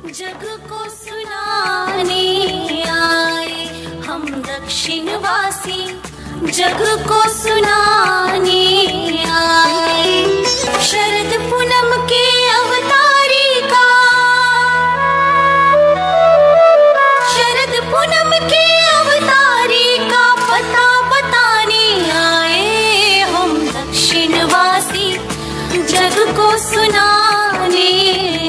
जग को सुनाने आए हम दक्षिणवासी, जग को सुनाने आए शरद पूनम के अवतारी का, शरद पूनम के अवतारी का पता बताने आए हम दक्षिणवासी, जग को सुनाने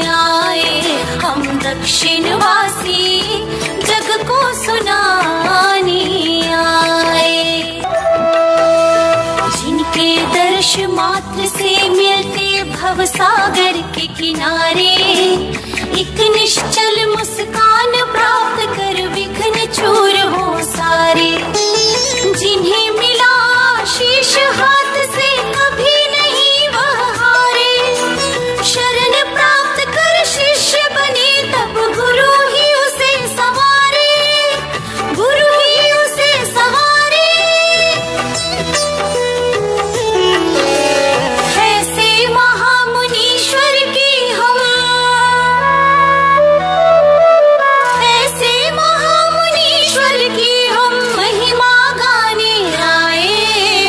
आए हम दक्षिणवासी, जग को सुनाने आए। जिनके दर्श मात्र से मिलते भवसागर के किनारे, एक निश्चल मुस्कान प्राप्त कर विघ्न चूर हो सारे। जिन्हें मिला शीश हाथ से कभी नहीं वह हारे, शरण प्राप्त कर शिष्य बने तब गुरु ही उसे सवारे, गुरु ही उसे सवारे। ऐसे महामुनीश्वर की हम, ऐसे महामुनीश्वर की हम महिमा गाने आए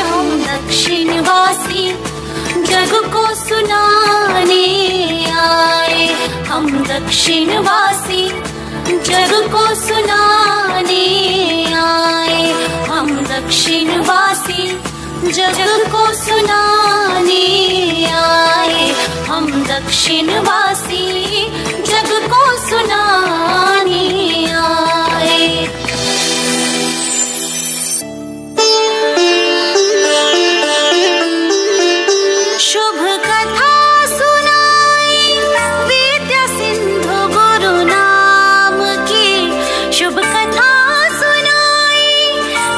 हम दक्षिणवासी, जग को सुनाने आए हम दक्षिणवासी, जग को सुनाने आए हम दक्षिणवासी, जग को सुनाने आए हम दक्षिणवासी, जग को सुनाने आए। शुभ कथा सुनाई विद्या सिंधु गुरु नाम की, शुभ कथा सुनाई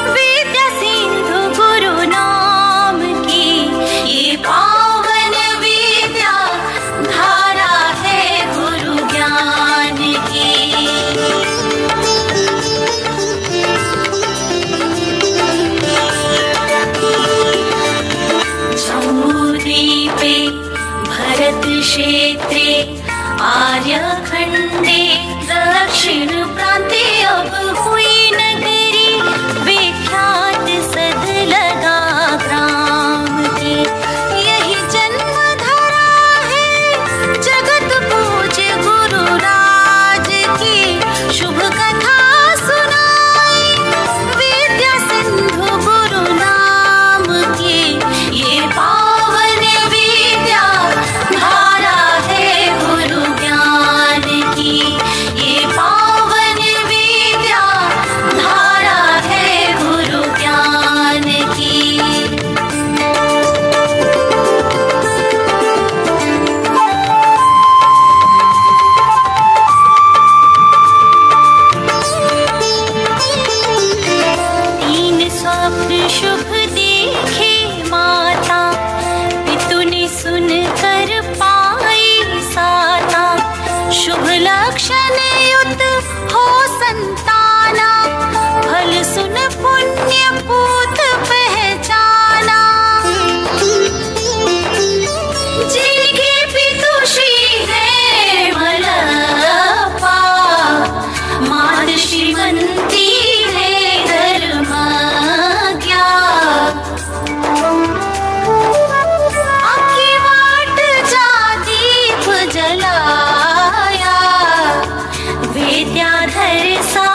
विद्या सिंधु गुरु नाम की। ये पावन विद्या धारा है गुरु ज्ञान की। जम्बूद्वीपे भरत क्षेत्रे आर्यखंडे दक्षिण प्रांते अब हुई नगरी, विख्यात सद लगा ग्राम की। यही जन्म धरा है जगत पूज्य गुरु राज की। शुभ कथा सुनाई विद्या सिंधु गुरु नाम की। ये पावन विद्या धारा है गुरु ज्ञान की। ये पावन विद्या धारा है गुरु ज्ञान की। तीन स्वप्न शुभ देखे माता, पितु ने सुन कर पाई साता। शुभ लक्षण युत हो संताना, फल सुन पुण्य पूत पहचाना। जिनके पितुश्री है मलपा, मात श्रीमंती है धर्मज्ञा। आकी वाट जा दीप जलाया, विद्याधर सा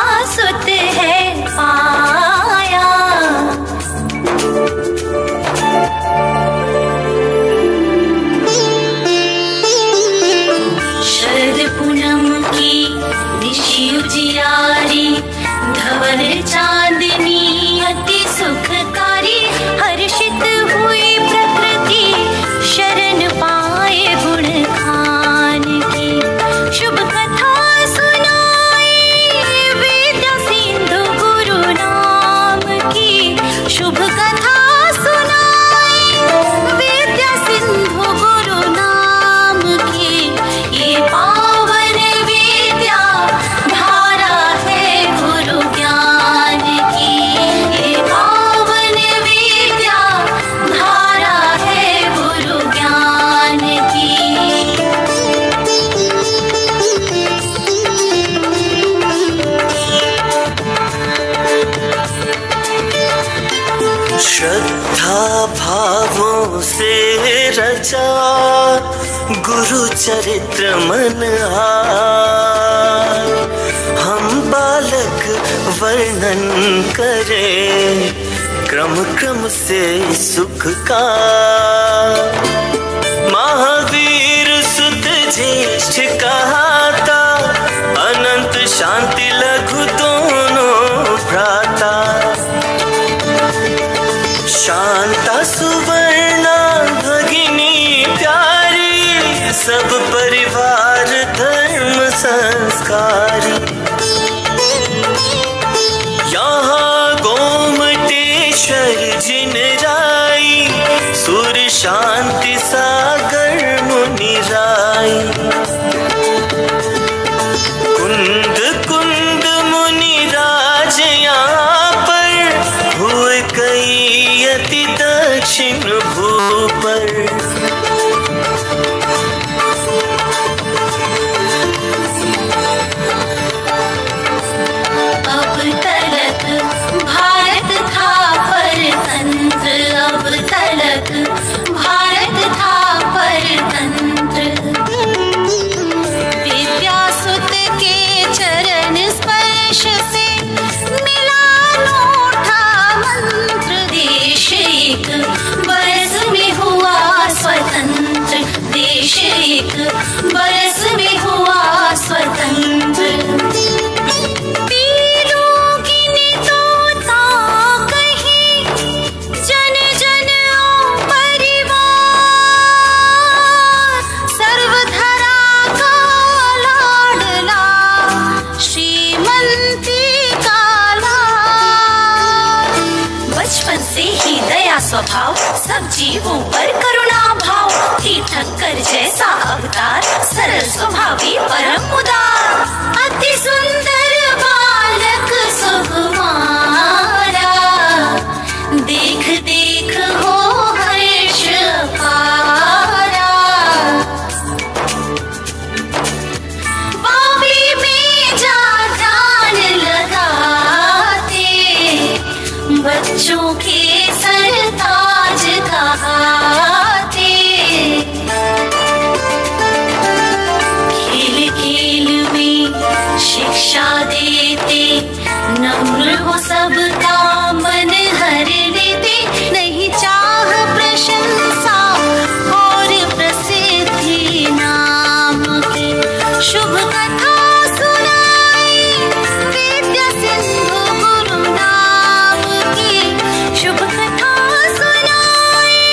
गुरु चरित्र मनहार, हम बालक वर्णन करें क्रम क्रम से सुख का। महावीर सुत ज्येष्ठ कहाता, अनंत शांति लघु दोनों भ्राता। शांता सुवर्णा भगिनी प्यारी, सब परिवार धर्म संस्कारी। यहाँ गोमटेश्वर जिन राई, सुर शांति सागर मुनि राई। कुंद कुंद मुनि राज यहाँ पर, हुए कई यति दक्षिण भूपर। अब तलक भारत था परतंत्र, अब तलक भारत था परतंत्र। विद्यासुत के चरण स्पर्श से मिला अनूठा मंत्र। देश एक बरस में हुआ स्वतंत्र, देश एक बरस में हुआ स्वतंत्र। जन जन परिवार, सर्वधरा का लाडला, श्रीमंती का लाल। बचपन से ही दया स्वभाव, सब जीवों पर करुणा भाव। थी ठक्कर जैसा अवतार, सरल स्वभावी परम उदार। अति सुंदर बालक सुकुमारा, देख देख हो हर्ष पारा। बावली में जा जान लगाते, बच्चों के सरताज कहाते। खेल खेल में शिक्षा देते, नम्र हो सबका मन हर लेते। नहीं चाह प्रशंसा और प्रसिद्धि नाम की, शुभ कथा सुनाई विद्या सिंधु गुरु नाम की। शुभ कथा सुनाई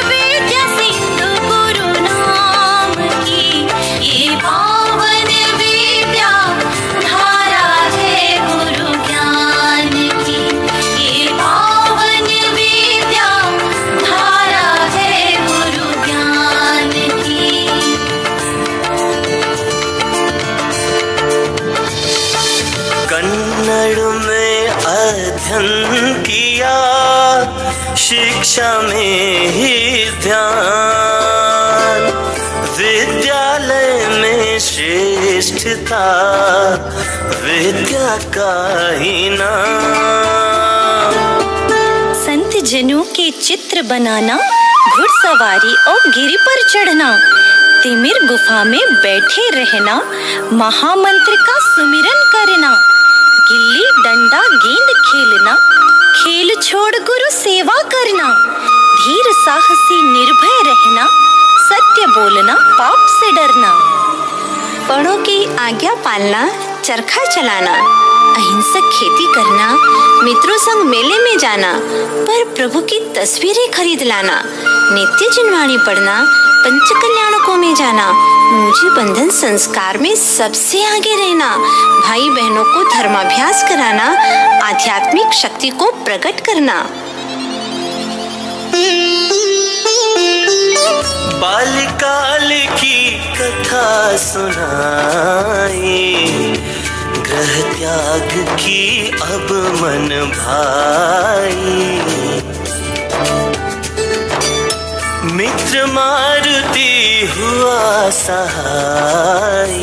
विद्या सिंधु गुरु नाम की। ये पावन विद्या धारा है गुरु ज्ञान की। ये पावन विद्या धारा है गुरु ज्ञान की। कन्नड़ में अध्ययन किया, शिक्षा में ही ध्यान। विद्यालय में श्रेष्ठता, विद्या का ही नाम। संत जनों के चित्र बनाना, घुड़सवारी और गिरी पर चढ़ना, तिमिर गुफा में बैठे रहना, महामंत्र का सुमिरन करना, गिल्ली डंडा गेंद खेलना, खेल छोड़ गुरु सेवा करना, धीर साहसी निर्भय रहना, सत्य बोलना पाप से डरना। बड़ों की आज्ञा पालना, चरखा चलाना, अहिंसक खेती करना, मित्रों संग मेले में जाना, पर प्रभु की तस्वीरें खरीद लाना, नित्य जिनवाणी पढ़ना, पंच कल्याणकों में जाना, मुझे बंधन संस्कार में सबसे आगे रहना, भाई बहनों को धर्माभ्यास कराना, आध्यात्मिक शक्ति को प्रकट करना। बाल्यकाल की कथा सुनाई, ग्रह त्याग की अब मन भाई। मित्र मारुति हुआ सहाय,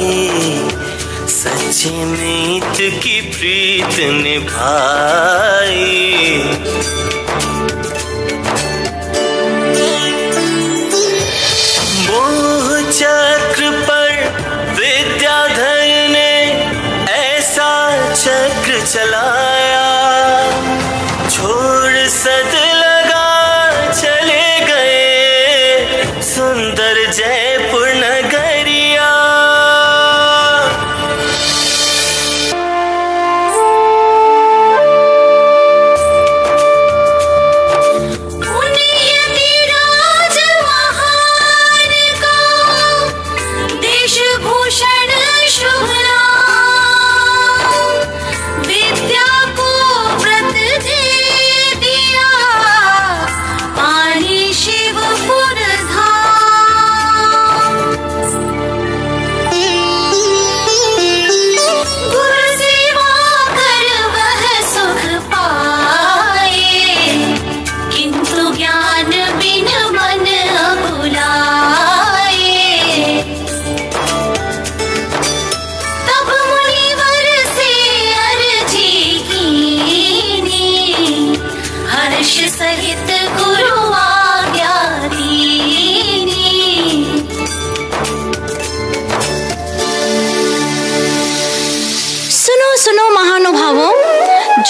सच्चे मीत की प्रीत निभाई। मोह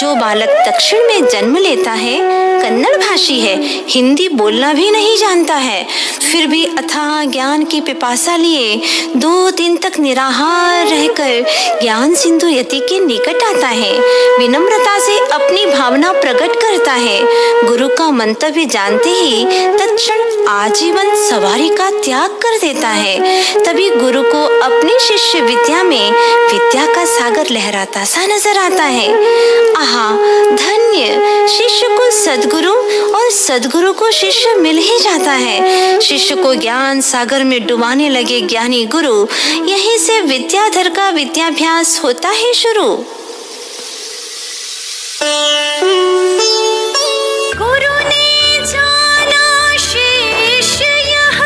जो बालक दक्षिण में जन्म लेता है कन्नड़ भाषी है, हिंदी बोलना भी नहीं जानता है, फिर भी अथाह ज्ञान की पिपासा लिए 2 दिन तक निराहार रहकर ज्ञान सिंधु यति के निकट आता है, विनम्रता से अपनी भावना प्रकट करता है। गुरु का मंतव्य जानते ही तत्क्षण आजीवन सवारी का त्याग कर देता है। तभी गुरु को अपने शिष्य विद्या में विद्या का सागर लहराता सा नजर आता है। आहा, धन्य! शिष्य को सद्गुरु और सद्गुरु को शिष्य मिल ही जाता है। शिष्य को ज्ञान सागर में डुबाने लगे ज्ञानी गुरु, यहीं से विद्याधर का विद्याभ्यास होता है शुरू। गुरु ने जाना शिष्य यह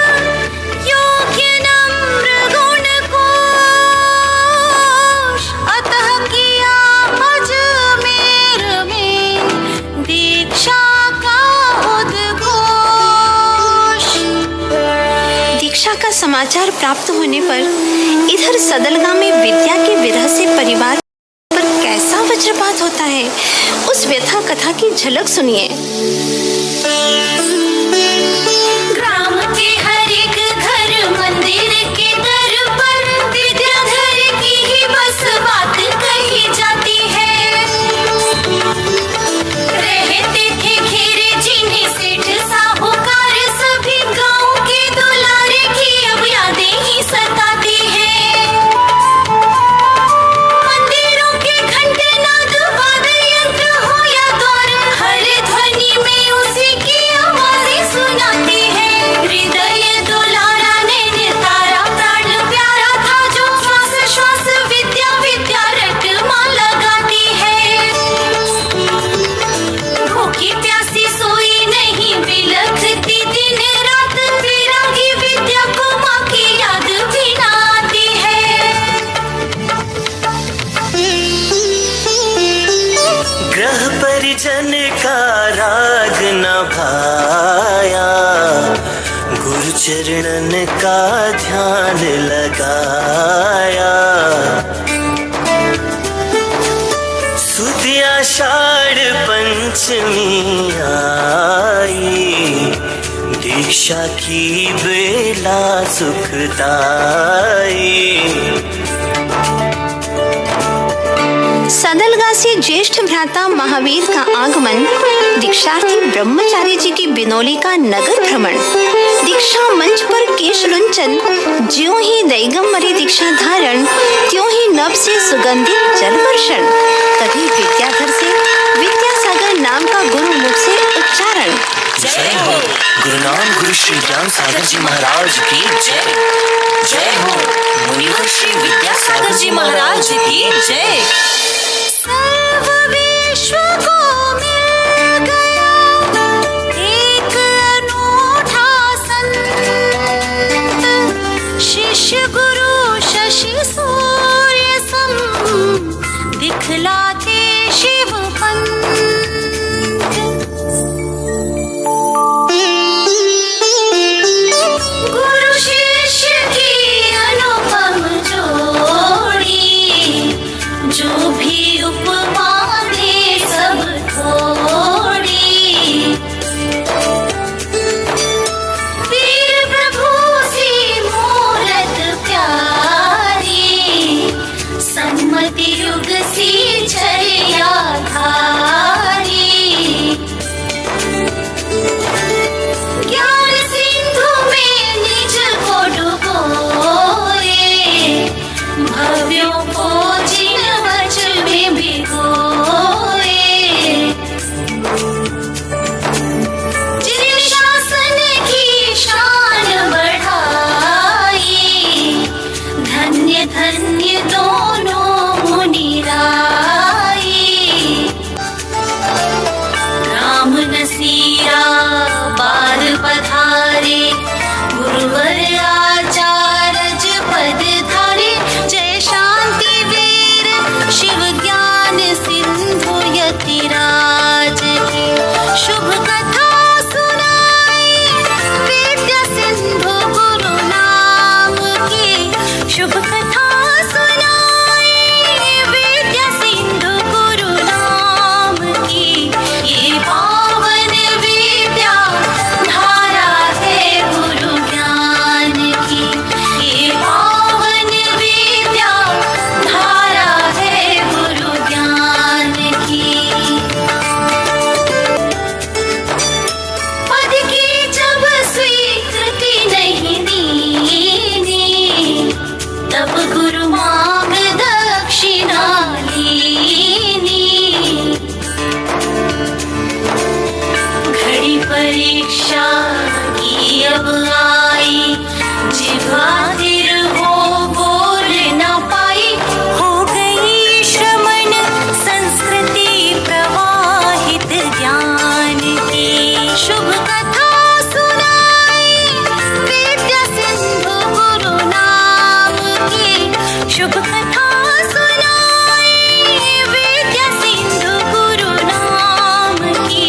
योग्य नम्र गुण कोश, अतः किया अजमेर में दीक्षा का उद्घोष। दीक्षा का समाचार प्राप्त होने पर इधर सदलगा में विद्या के विरह से परिवार पर कैसा वज्रपात होता है, उस व्यथा कथा की झलक सुनिए। ग्राम के हर एक घर मंदिर के दर पर विद्याधर की ही बस बात कही जाती है। रहते थे घेरे जिन्हें सेठ साहूकार, सभी गांव के दुलारे की अब यादें ही सताती है। मंदिरों के घंटे नाद वाद्य यंत्र हो या द्वार, हर ध्वनि में उसी की आवाज़ें सुनाती है। हृदय दुलारा नैन तारा प्राण प्यारा था, जो श्वास श्वास विद्या विद्या रटमा लगाती है। भूखी प्यासी सोई नहीं बिलखती दिन रात, विरागी विद्या को माँ की याद भी ना आती है। ग्रह परिजन का राग न भाया, गुरु चरणन का ध्यान लगाया। सुधी आषाढ़ पंचमी आई, दीक्षा की बेला सुखदाई। सदलगा से ज्येष्ठ भ्राता महावीर का आगमन, दीक्षार्थी ब्रह्मचारी जी की बिनौली का नगर भ्रमण, दीक्षा मंच पर केश लुंचन, ज्यों ही दैगम्बरी दीक्षा धारण, त्यों ही नभ से सुगंधित जल वर्षण। तभी विद्याधर से विद्यासागर नाम का गुरु मुख से उच्चारण। जय हो गुरुनाम गुरु श्री ज्ञान सागर जी महाराज की जय। जय हो मुनिवर श्री विद्यासागर जी महाराज की जय। सर्व विश्व को मिल गया एक अनूठा संत, शिष्य गुरु शशि सूर्य सम, दिखलाते शिव पंथ। गुरु शिष्य की अनुपम जोड़ी, जो भी उपमा दे सब थोड़ी। वीर प्रभु सी मूरत प्यारी, सम्मति युग सी चर्या धारी। ज्ञान सिंधु में निज को डुबोए, भव्यों को जिन वच में भिगोए। जिन शासन की शान बढ़ाई, धन्य धन्य दोनों मुनि राई। राम नसीरा बार पधारे, गुरुवर आचार्य पद धारे। जय शांति शुभ कथा सुनाए विद्या सिंधु गुरु नाम की।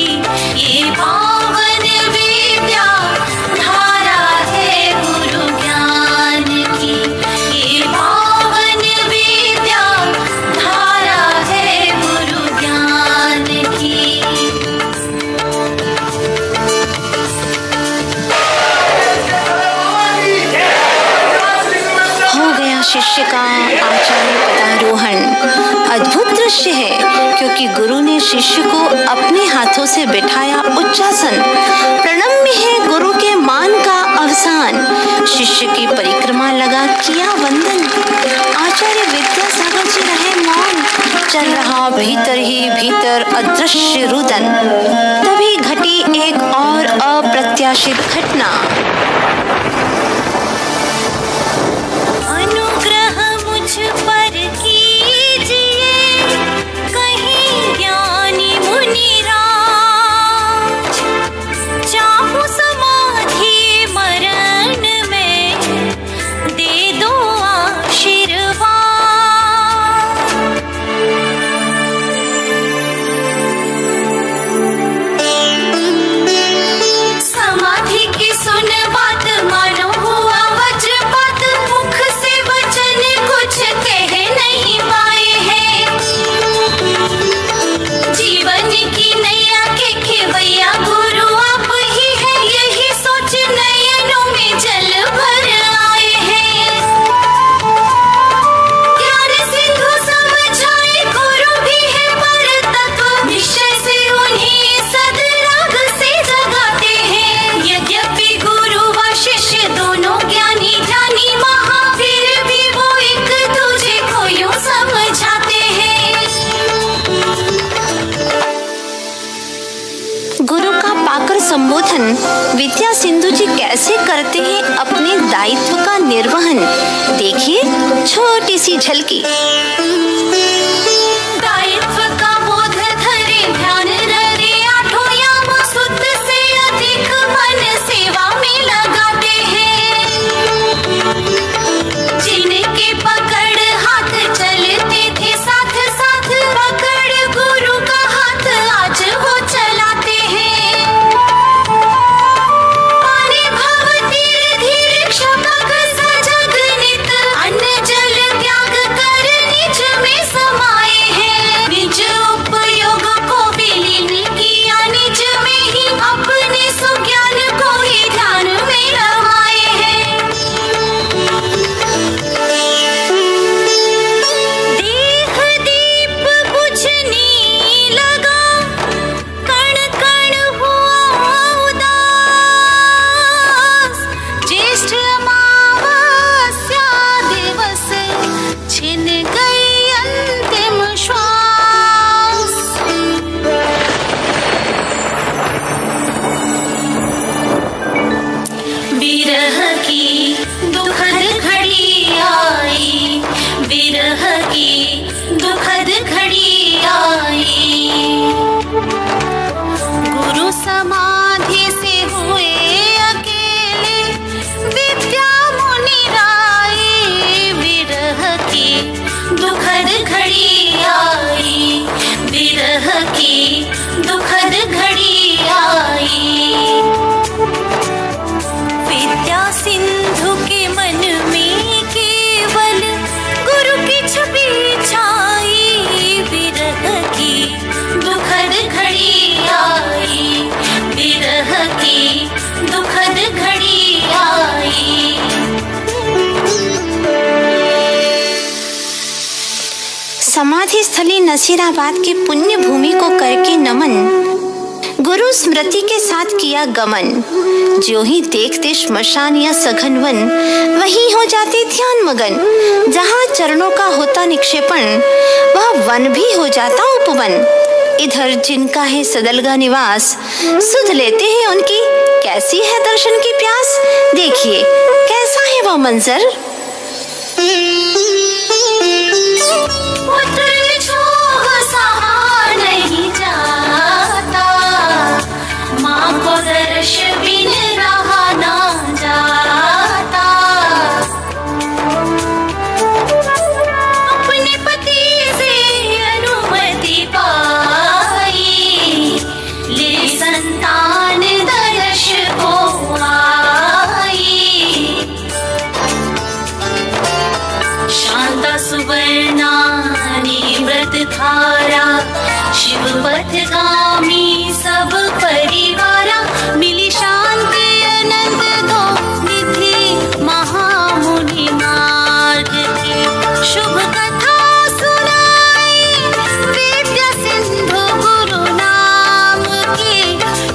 ये पावन विद्या धारा है गुरु ज्ञान की। ये पावन विद्या धारा है गुरु ज्ञान की। हो गया शिष्य का आचार्य पदारोहण। अद्भुत दृश्य है, क्योंकि गुरु ने शिष्य को अपने हाथों से बिठाया उच्चासन। प्रणम्य है गुरु के मान का अवसान। शिष्य की परिक्रमा लगा किया वंदन। आचार्य विद्यासागर जी रहे मौन। चल रहा भीतर ही भीतर अदृश्य रुदन। तभी घटी एक और अप्रत्याशित घटना। अनुग्रह मुझ पर कीजिए, कहीं ज्ञानी मुनि राज। चाहूं समाधि मरण में, दे दो आशीर्वाद। समाधि की सुन बात मानो हुआ वज्रपात। मुख से वचन कुछ कह नहीं पाए हैं। जीवन की नैया के खेवैया गुरु आप ही है। यही सोच नयनों में जल भर आए हैं। ज्ञान सिंधु समझाए गुरु भी है पर तत्व। निश्चय से उन्हें सदराग से जगाते हैं। यद्यपि गुरु व शिष्य दोनों ज्ञानी ध्यानी महा, फिर भी वो एक दूजे को यूं समझाते हैं। गुरु का पाकर संबोधन विद्या सिंधु जी कैसे करते हैं अपने दायित्व का निर्वहन। देखिए छोटी सी झलकी। दायित्व का बोध धरे ध्यान रहे आठों याम। सुत से अधिक मन सेवा में लगाते हैं। जिनके पकड़ हाथ चलते थे साथ साथ, पकड़ गुरु का हाथ आज वो चलाते हैं। पानी भव धीरे धीरे क्षपक सजग नित। अन्न जल त्याग कर निज में समाये हैं। निज उपयोग को विलीन किया निज में ही, अपने सुज्ञान को ही ध्यान में रमाए हैं। देह दीप बुझने लगा, कण कण हुआ उदास। ज्येष्ठ अमावस्या दिवस, छिन गई अंतिम श्वास। विरह की दुखद घड़ी आई। विरह की दुखद घड़ी आई। गुरु समाधि से हुए अकेले, विद्या मुनि राई। विरह की दुखद घड़ी आई। विरह की दुखद घड़ी आई। विद्या सिंधु के मन में केवल गुरु की छवि छाई। विरह की दुखद घड़ी आई। विरह की दुखद घड़ी आई। समाधि स्थली नसीराबाद की पुण्य भूमि को करके नमन। गुरु स्मृति के साथ किया गमन। जो ही देखते श्मशान या सघन वन, वहीं हो जाते ध्यान मगन। जहाँ चरणों का होता निक्षेपण, वह वन भी हो जाता उपवन। इधर जिनका है सदलगा निवास, सुध लेते हैं उनकी कैसी है दर्शन की प्यास। देखिए कैसा है वह मंजर। पुत्र छोह सहा नहीं जाता, माँ को दर्श बिन रहा ना जाता। धारा, शिव पथगामी सब परिवारा, मिली शांति अनंत दो निधि महामुनि मार्ग की। शुभ कथा सुनाई विद्या सिंधु गुरु नाम की,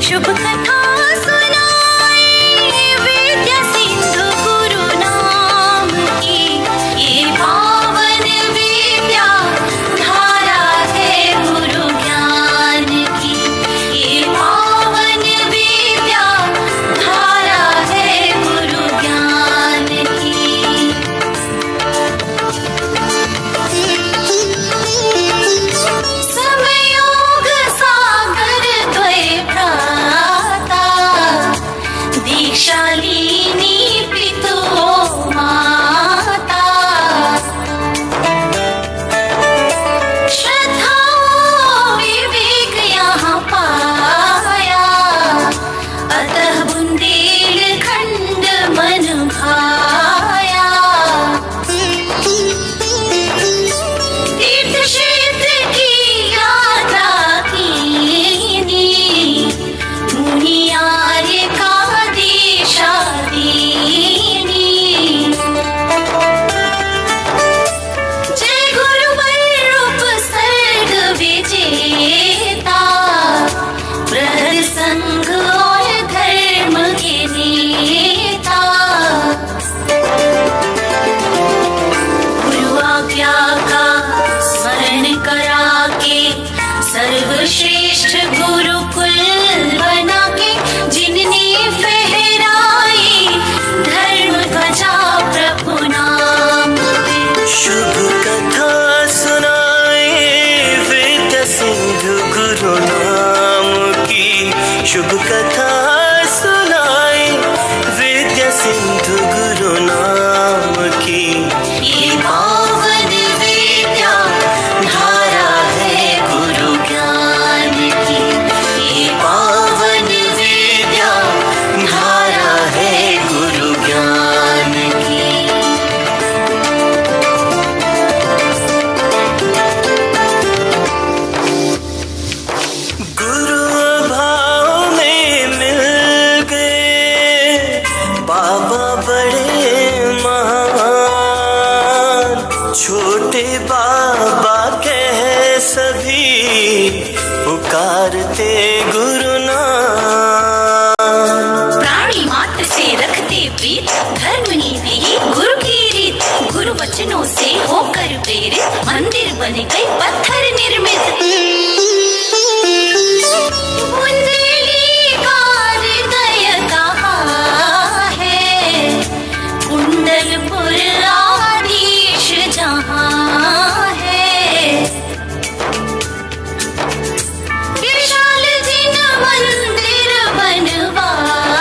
शुभ कथा सुनाई विद्या सिंधु गुरु नाम की। ये पावन विद्या धारा है गुरु ज्ञान की, ये पावन विद्या धारा है गुरु ज्ञान की। समयोग सागर द्वय भ्राता, दीक्षालिनी पितु माता। श्रद्धा विवेक यहाँ पाया, अतः बुंदेलखंड मन भाया। तीर्थ क्षेत्र की यात्रा कीनी, मुनि आर्य का दिशा दीनी। जय गुरुवर रूप सर्ग विजेता, प्रहर संघ और धर्म के नेता। गुरु आज्ञा का स्मरण करा के, सर्वश्रेष्ठ गुरुकुल बना के, जिनने फहराई धर्म ध्वजा प्रभु नाम पे। शुभ कथा सुनाए विद्या सिंधु गुरु नाम की, शुभ कथा सुनाए विद्या सिंधु गुरु नाम की। ये पावन विद्या धारा है गुरु ज्ञान की, ये पावन विद्या धारा है गुरु ज्ञान की। गुरु भाव में मिल गए बाबा बड़े महान, छोटे बाबा कह सभी पुकारते गुरु नाम। प्राणी मात्र से रखते प्रीत, धर्म नीति ही गुरु की रीत। गुरु वचनों से होकर प्रेरित, मंदिर बन गए पत्थर निर्मित। बुंदेली का हृदय कहाँ है, कुंडलपुर आधीश जहाँ है। विशाल जिन मंदिर बनवाए,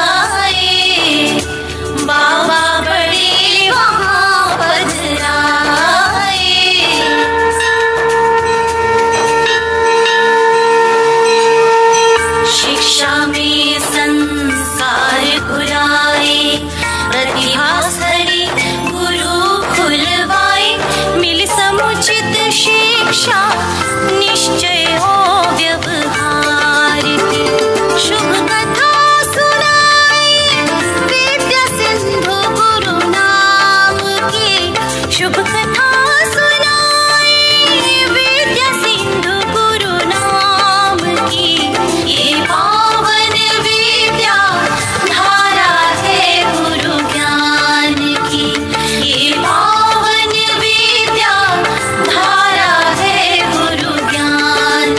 बाबा बड़े वहाँ पधराए। शिक्षा में संस्कार घुराए, प्रतिभा सरी गुरु खुलवाए। मिल समुचित शिक्षा, निश्चय हो व्यवहार की। शुभ कथा सुनाई विद्या सिंधु गुरु नाम की, शुभ कथा सुनाई विद्या सिंधु गुरु नाम की। ये पावन विद्या धारा है गुरु ज्ञान की, ये पावन विद्या धारा है गुरु ज्ञान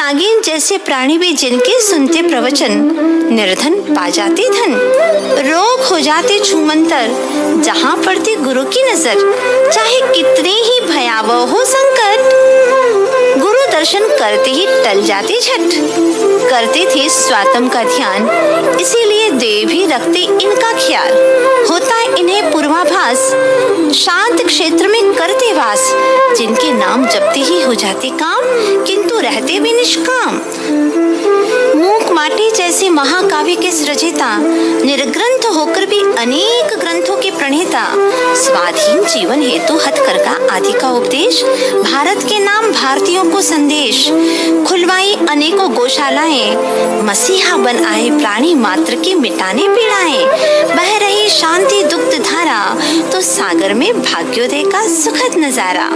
नागिन जैसे प्राणी भी जिनके सुनते प्रवचन निर्धन पा जाते धन, रोग हो जाते छूमंतर जहाँ पड़ती गुरु की नजर, चाहे कितने ही भयावह हो संकट, गुरु दर्शन करते ही टल जाते झट। करते थे स्वात्म का ध्यान, इसीलिए देव भी रखते इनका ख्याल। होता है इन्हें पूर्वाभास, शांत क्षेत्र में करते वास, जिनके नाम जपते ही हो जाते काम, किंतु रहते भी निष्काम। मूक माटी जैसे महाकाव्य के सृजिता, निर्ग्रंथ होकर भी अनेक ग्रंथों के प्रणेता, स्वाधीन जीवन हेतु हथकरघा आदि का उपदेश, भारत के नाम भारतीयों को संदेश, खुलवाई अनेकों गौशालाएं, मसीहा बन आए प्राणी मात्र के मिटाने पीड़ाएं। बह रही शांति दुग्ध धारा, तो सागर में भाग्योदय का सुखद नजारा।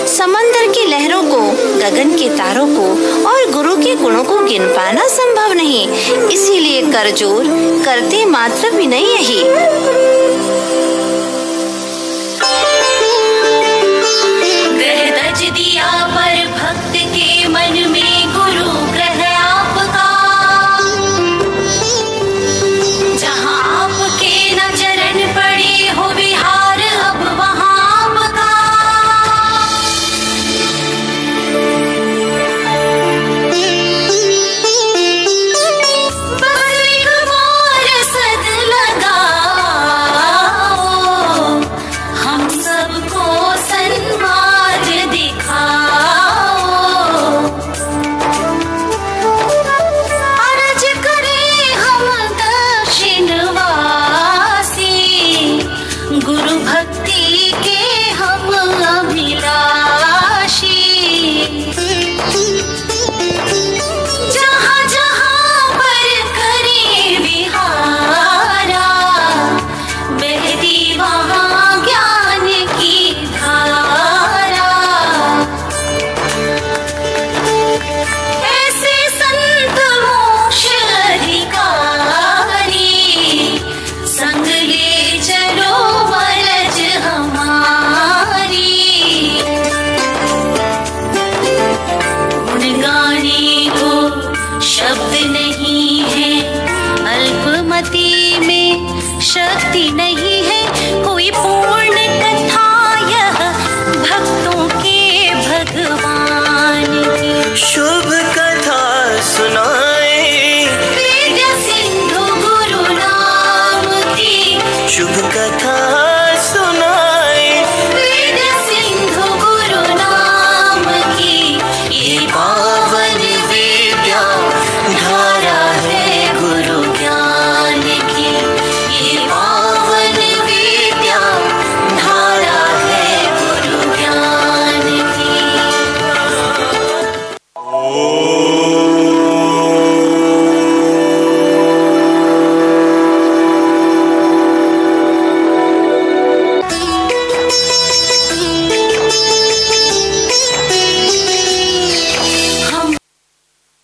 समंदर की लहरों को, गगन के तारों को और गुरु के गुणों को गिन पाना संभव नहीं, इसीलिए कर जोर करते मात्र विनय यही। ग्रह दज दिया